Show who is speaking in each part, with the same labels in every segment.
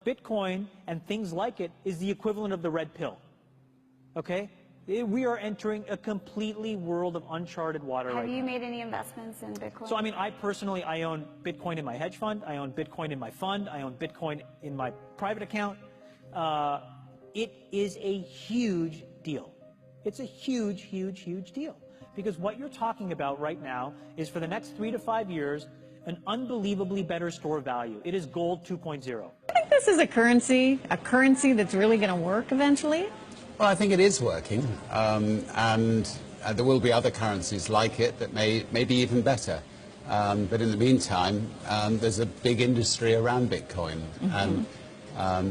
Speaker 1: Bitcoin and things like it is the equivalent of the red pill, okay? We are entering a completely world of uncharted water right now.
Speaker 2: Have you made any investments in Bitcoin?
Speaker 1: So, I mean, I own Bitcoin in my hedge fund. I own Bitcoin in my fund. I own Bitcoin in my private account. It is a huge deal. It's a huge, huge, huge deal. Because what you're talking about right now is for the next 3 to 5 years, an unbelievably better store of value. It is gold 2.0.
Speaker 3: I think this is a currency that's really going to work eventually.
Speaker 4: Well, I think it is working, and there will be other currencies like it that may be even better. But in the meantime, there's a big industry around Bitcoin, and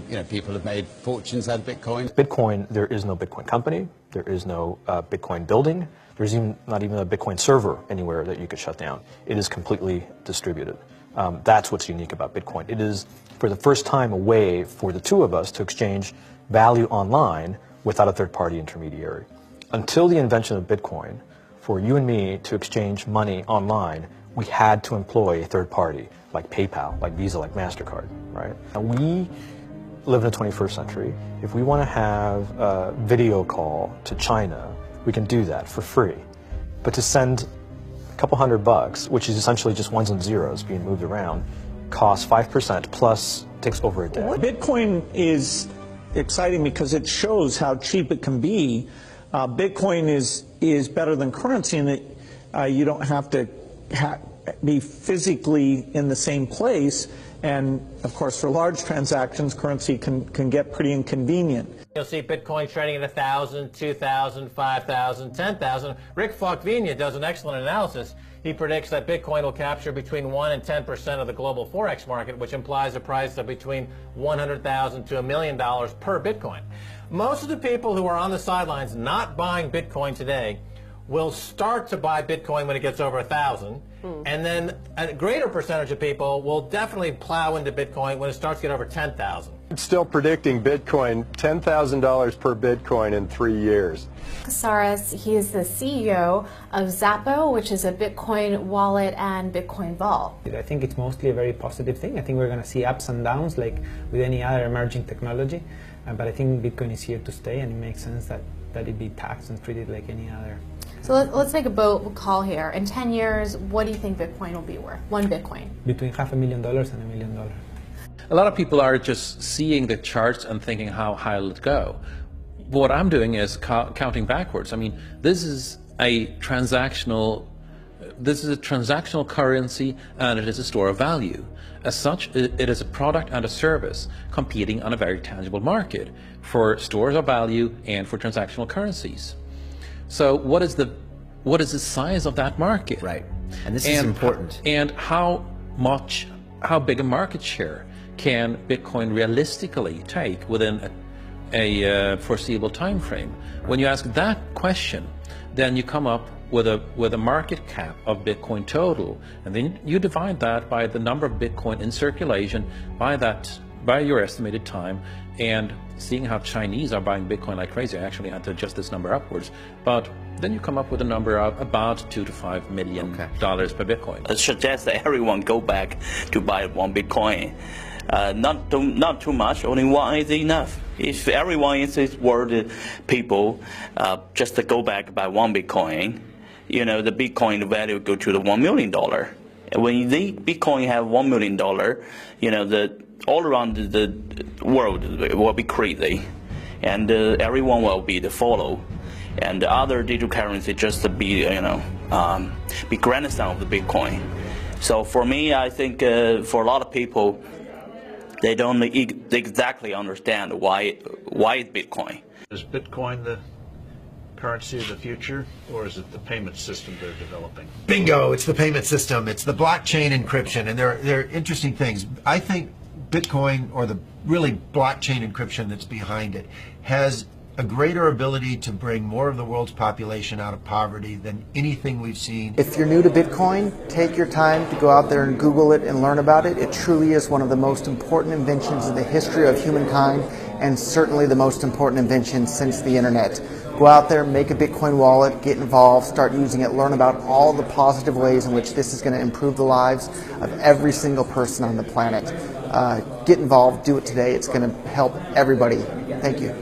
Speaker 4: you know, people have made fortunes out of Bitcoin.
Speaker 5: Bitcoin, there is no Bitcoin company, there is no Bitcoin building, there's not even a Bitcoin server anywhere that you could shut down. It is completely distributed. That's what's unique about Bitcoin. It is, for the first time, a way for the two of us to exchange value online without a third-party intermediary. Until the invention of Bitcoin, for you and me to exchange money online, we had to employ a third party, like PayPal, like Visa, like MasterCard, right? And we live in the 21st century. If we want to have a video call to China, we can do that for free. But to send a couple $100, which is essentially just ones and zeros being moved around, costs 5% plus takes over a day.
Speaker 6: Bitcoin is exciting because it shows how cheap it can be. Bitcoin is better than currency in that you don't have to be physically in the same place, and of course for large transactions currency can get pretty inconvenient.
Speaker 7: You'll see Bitcoin trading at 1,000, 2,000, 5,000, 10,000. Rick Falkvinia does an excellent analysis. He predicts that Bitcoin will capture between 1 and 10% of the global Forex market, which implies a price of between $100,000 to $1 million per Bitcoin. Most of the people who are on the sidelines not buying Bitcoin today will start to buy Bitcoin when it gets over 1,000, and then a greater percentage of people will definitely plow into Bitcoin when it starts to get over 10,000.
Speaker 8: I'm still predicting Bitcoin, $10,000 per Bitcoin in 3 years.
Speaker 9: Casares, he is the CEO of Zappo, which is a Bitcoin wallet and Bitcoin vault.
Speaker 10: I think it's mostly a very positive thing. I think we're going to see ups and downs like with any other emerging technology, but I think Bitcoin is here to stay, and it makes sense that it be taxed and treated like any other.
Speaker 9: So let's make a bold call here. In 10 years, what do you think Bitcoin will be worth? One Bitcoin?
Speaker 10: Between $500,000 and $1 million.
Speaker 11: A lot of people are just seeing the charts and thinking, how high will it go? What I'm doing is counting backwards. I mean, this is a transactional currency, and it is a store of value. As such, it is a product and a service competing on a very tangible market for stores of value and for transactional currencies. So what is the size of that market?
Speaker 12: Right, and this is important.
Speaker 11: And how big a market share can Bitcoin realistically take within a foreseeable time frame? When you ask that question, then you come up with a market cap of Bitcoin total, and then you divide that by the number of Bitcoin in circulation by your estimated time, and seeing how Chinese are buying Bitcoin like crazy. I actually had to adjust this number upwards, but then you come up with a number of about $2 to $5 million per Bitcoin.
Speaker 13: I suggest that everyone go back to buy one Bitcoin. Not too much, only one is enough. If everyone in this world, people, just to go back by one Bitcoin, you know, the Bitcoin value go to the $1 million. When the Bitcoin have $1 million, you know, all around the world will be crazy, and everyone will be the follow, and the other digital currency just to be, you know, be grandson of the Bitcoin. So for me, I think for a lot of people, they don't exactly understand why is Bitcoin.
Speaker 14: Is Bitcoin the currency of the future, or is it the payment system they're developing?
Speaker 12: Bingo! It's the payment system. It's the blockchain encryption, and they're interesting things. I think Bitcoin, or the really blockchain encryption that's behind it, has a greater ability to bring more of the world's population out of poverty than anything we've seen.
Speaker 15: If you're new to Bitcoin, take your time to go out there and Google it and learn about it. It truly is one of the most important inventions in the history of humankind, and certainly the most important invention since the internet. Go out there, make a Bitcoin wallet, get involved, start using it, learn about all the positive ways in which this is going to improve the lives of every single person on the planet. Get involved, do it today. It's going to help everybody. Thank you.